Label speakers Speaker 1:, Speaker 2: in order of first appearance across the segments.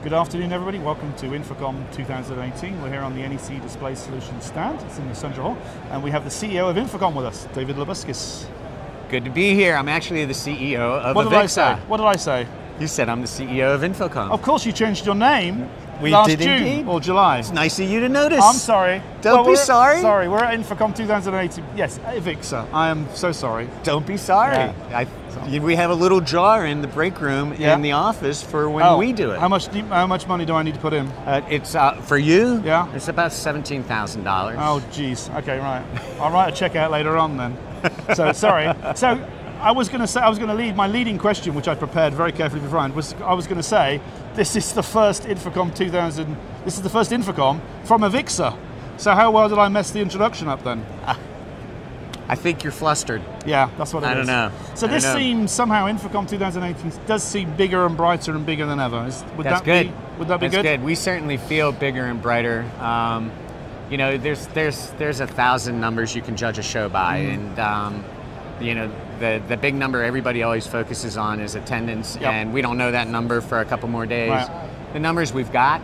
Speaker 1: Good afternoon, everybody. Welcome to InfoComm 2018. We're here on the NEC Display Solutions stand. It's in the Central Hall. And we have the CEO of InfoComm with us, David Labuskes.
Speaker 2: Good to be here. I'm actually the CEO of
Speaker 1: What did I say? What did I say?
Speaker 2: You said I'm the CEO of InfoComm.
Speaker 1: Of course you changed your name
Speaker 2: We
Speaker 1: last
Speaker 2: did
Speaker 1: June
Speaker 2: indeed.
Speaker 1: or July.
Speaker 2: It's nice of you to notice.
Speaker 1: I'm sorry.
Speaker 2: Don't be sorry.
Speaker 1: Sorry, we're at InfoComm 2018. Yes, Avixa. I am so sorry.
Speaker 2: Don't be sorry.
Speaker 1: Yeah.
Speaker 2: We have a little jar in the break room in the office for when we do it.
Speaker 1: How much money do I need to put in?
Speaker 2: It's for you.
Speaker 1: Yeah.
Speaker 2: It's about $17,000.
Speaker 1: Oh, geez. Okay, right. I'll write a check out later on then. So sorry. So I was going to lead my leading question, which I prepared very carefully beforehand. I was going to say, this is the first InfoComm 2000. This is the first InfoComm from Avixa. So how well did I mess the introduction up then?
Speaker 2: I think you're flustered.
Speaker 1: Yeah, that's what it is.
Speaker 2: I don't know.
Speaker 1: So this seems somehow InfoComm 2018 does seem bigger and brighter and bigger than ever. Would that be good?
Speaker 2: That's good. We certainly feel bigger and brighter. You know, there's 1,000 numbers you can judge a show by, and you know, the big number everybody always focuses on is attendance, and we don't know that number for a couple more days. Right. The numbers we've got,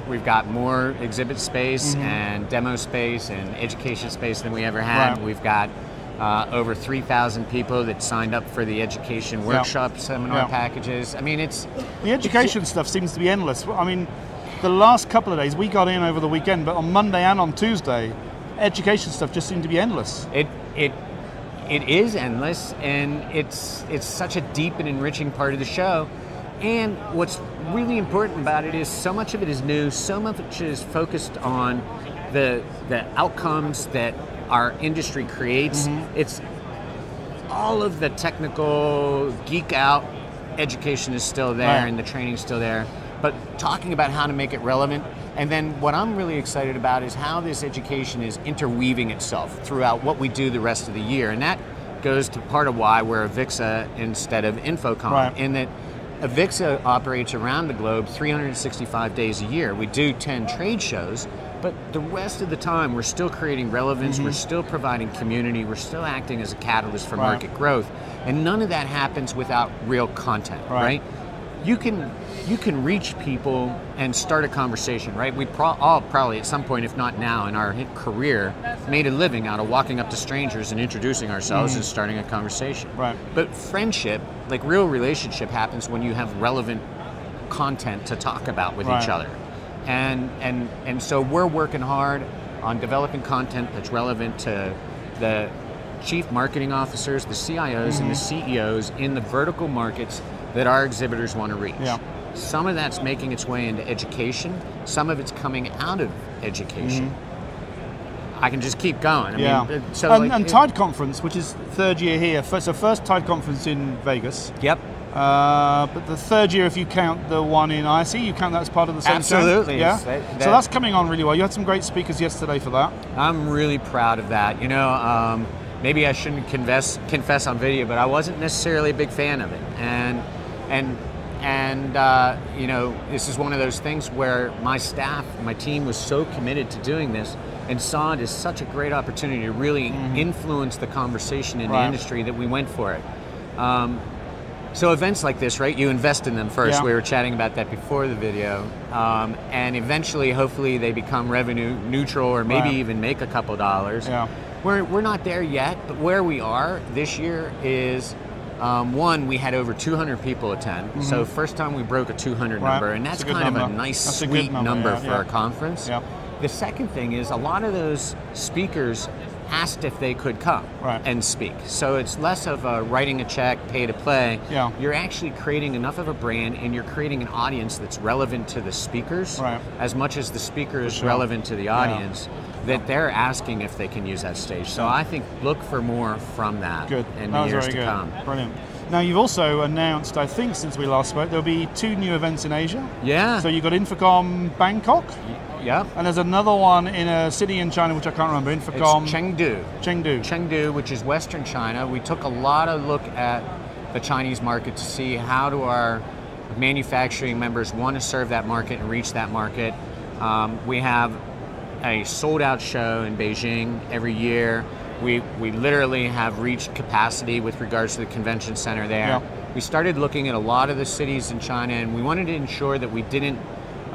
Speaker 2: we've got more exhibit space and demo space and education space than we ever had. Right. We've got over 3,000 people that signed up for the education workshop seminar packages. I mean,
Speaker 1: the education stuff seems to be endless. I mean, the last couple of days we got in over the weekend, but on Monday and on Tuesday, education stuff just seemed to be endless.
Speaker 2: It is endless, and it's such a deep and enriching part of the show. And what's really important about it is so much of it is new, so much is focused on the outcomes that our industry creates. It's all of the technical geek out education is still there, and the training is still there, but talking about how to make it relevant. And then what I'm really excited about is how this education is interweaving itself throughout what we do the rest of the year. And that goes to part of why we're Avixa instead of InfoComm, in that Avixa operates around the globe 365 days a year. We do 10 trade shows, but the rest of the time we're still creating relevance, we're still providing community, we're still acting as a catalyst for market growth. And none of that happens without real content, right? You can reach people and start a conversation, right? We all probably at some point, if not now in our career, made a living out of walking up to strangers and introducing ourselves and starting a conversation. Right. But friendship, like real relationship, happens when you have relevant content to talk about with each other. And so we're working hard on developing content that's relevant to the chief marketing officers, the CIOs, and the CEOs in the vertical markets that our exhibitors want to reach. Yeah. Some of that's making its way into education. Some of it's coming out of education. I can just keep going. I mean, so
Speaker 1: and Tide Conference, which is third year here. So first Tide Conference in Vegas.
Speaker 2: Yep.
Speaker 1: But the third year, if you count the one in ISE, you count that as part of the same
Speaker 2: Absolutely.
Speaker 1: Yeah. So that's coming on really well. You had some great speakers yesterday for that.
Speaker 2: I'm really proud of that. You know, maybe I shouldn't confess on video, but I wasn't necessarily a big fan of it. And you know, this is one of those things where my staff, my team was so committed to doing this and saw it as such a great opportunity to really influence the conversation in the industry that we went for it. So events like this, right, you invest in them first. We were chatting about that before the video. And eventually, hopefully, they become revenue neutral or maybe even make a couple dollars. We're not there yet, but where we are this year is, one, we had over 200 people attend. So first time we broke a 200 number, and that's kind of a nice, sweet number for a conference. The second thing is a lot of those speakers asked if they could come and speak. So it's less of a writing a check, pay to play. You're actually creating enough of a brand, and you're creating an audience that's relevant to the speakers as much as the speaker is relevant to the audience, that they're asking if they can use that stage. So I think look for more from that in the years to come.
Speaker 1: Brilliant. Now you've also announced, I think since we last spoke, there'll be 2 new events in Asia. So you've got InfoComm Bangkok. And there's another one in a city in China which I can't remember. InfoComm.
Speaker 2: It's Chengdu. Chengdu, which is Western China. We took a lot of look at the Chinese market to see how do our manufacturing members want to serve that market and reach that market. We have a sold-out show in Beijing every year. We literally have reached capacity with regards to the convention center there. We started looking at a lot of the cities in China, and we wanted to ensure that we didn't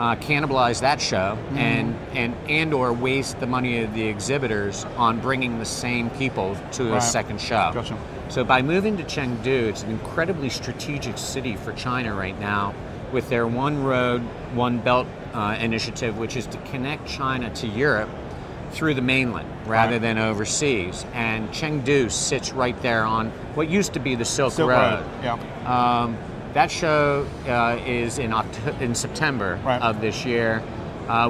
Speaker 2: cannibalize that show and or waste the money of the exhibitors on bringing the same people to a second show.
Speaker 1: Gotcha.
Speaker 2: So by moving to Chengdu, it's an incredibly strategic city for China right now with their One Road, One Belt initiative, which is to connect China to Europe through the mainland rather than overseas. And Chengdu sits right there on what used to be the Silk Road.
Speaker 1: Yeah.
Speaker 2: That show is in September of this year.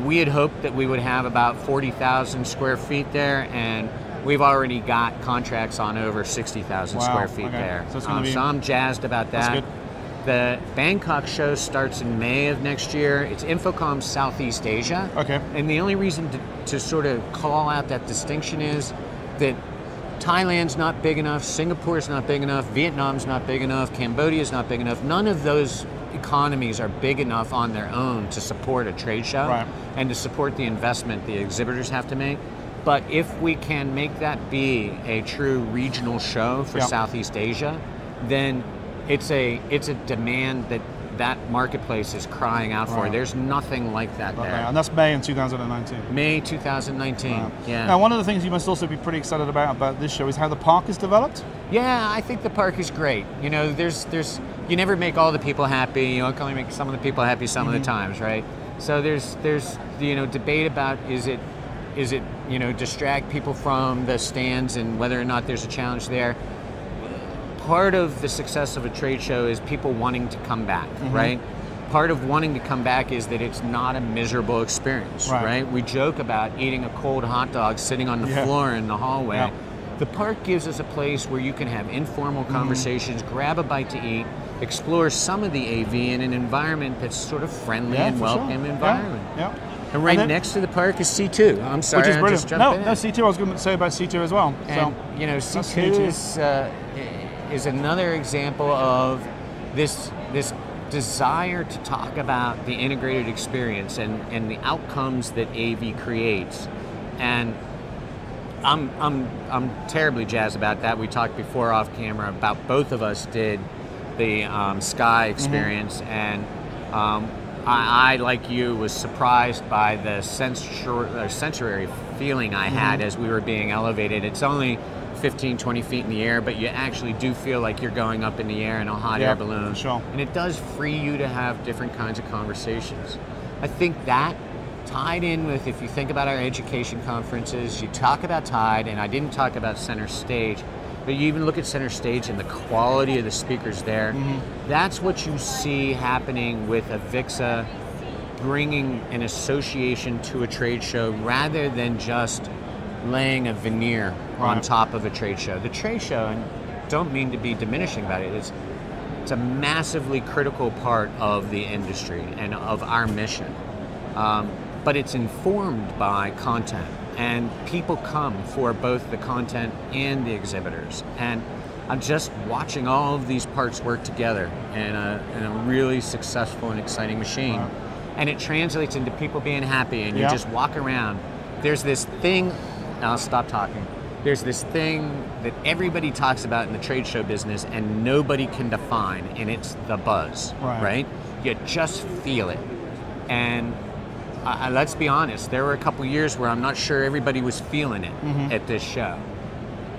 Speaker 2: We had hoped that we would have about 40,000 square feet there, and we've already got contracts on over 60,000 square feet there.
Speaker 1: So, it's gonna be,
Speaker 2: so I'm jazzed about that.
Speaker 1: That's good.
Speaker 2: The Bangkok show starts in May of next year. It's InfoComm Southeast Asia.
Speaker 1: Okay.
Speaker 2: And the only reason to sort of call out that distinction is that Thailand's not big enough, Singapore's not big enough, Vietnam's not big enough, Cambodia's not big enough. None of those economies are big enough on their own to support a trade show and to support the investment the exhibitors have to make. But if we can make that be a true regional show for Southeast Asia, then it's a demand that marketplace is crying out for. There's nothing like that there.
Speaker 1: And that's May in 2019.
Speaker 2: May 2019, yeah.
Speaker 1: Now, one of the things you must also be pretty excited about this show is how the park is developed.
Speaker 2: Yeah, I think the park is great. You know, you never make all the people happy. You can only make some of the people happy some of the times, right? So there's debate about is it distract people from the stands and whether or not there's a challenge there. Part of the success of a trade show is people wanting to come back, right? Part of wanting to come back is that it's not a miserable experience, right? We joke about eating a cold hot dog sitting on the floor in the hallway. The park gives us a place where you can have informal conversations, grab a bite to eat, explore some of the AV in an environment that's sort of friendly and welcome environment. And right next to the park is C2. I'm sorry,
Speaker 1: which is brilliant.
Speaker 2: No,
Speaker 1: C2. I was going to say about C2 as well.
Speaker 2: And, C2 is another example of this desire to talk about the integrated experience and the outcomes that AV creates. And I'm terribly jazzed about that. We talked before off camera about both of us did the Sky experience, and I, like you, was surprised by the sensory feeling I had as we were being elevated. It's only 15, 20 feet in the air, but you actually do feel like you're going up in the air in a hot air balloon.
Speaker 1: Sure.
Speaker 2: And it does free you to have different kinds of conversations. I think that tied in with, if you think about our education conferences, you talk about Tide, and I didn't talk about Center Stage, but you even look at Center Stage and the quality of the speakers there. That's what you see happening with AVIXA bringing an association to a trade show rather than just laying a veneer on top of a trade show. The trade show, and don't mean to be diminishing about it, it's a massively critical part of the industry and of our mission. But it's informed by content, and people come for both the content and the exhibitors. And I'm just watching all of these parts work together in a really successful and exciting machine. And it translates into people being happy, and you just walk around. There's this thing, I'll stop talking. There's this thing that everybody talks about in the trade show business and nobody can define, and it's the buzz, right? You just feel it. And let's be honest, there were a couple years where I'm not sure everybody was feeling it at this show.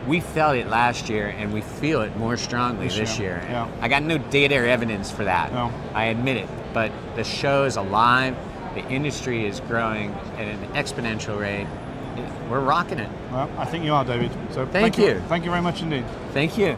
Speaker 2: We felt it last year, and we feel it more strongly this year. I got no data or evidence for that. I admit it, but the show is alive. The industry is growing at an exponential rate. We're rocking it.
Speaker 1: Well, I think you are, David. So
Speaker 2: thank you.
Speaker 1: Thank you very much indeed.
Speaker 2: Thank you.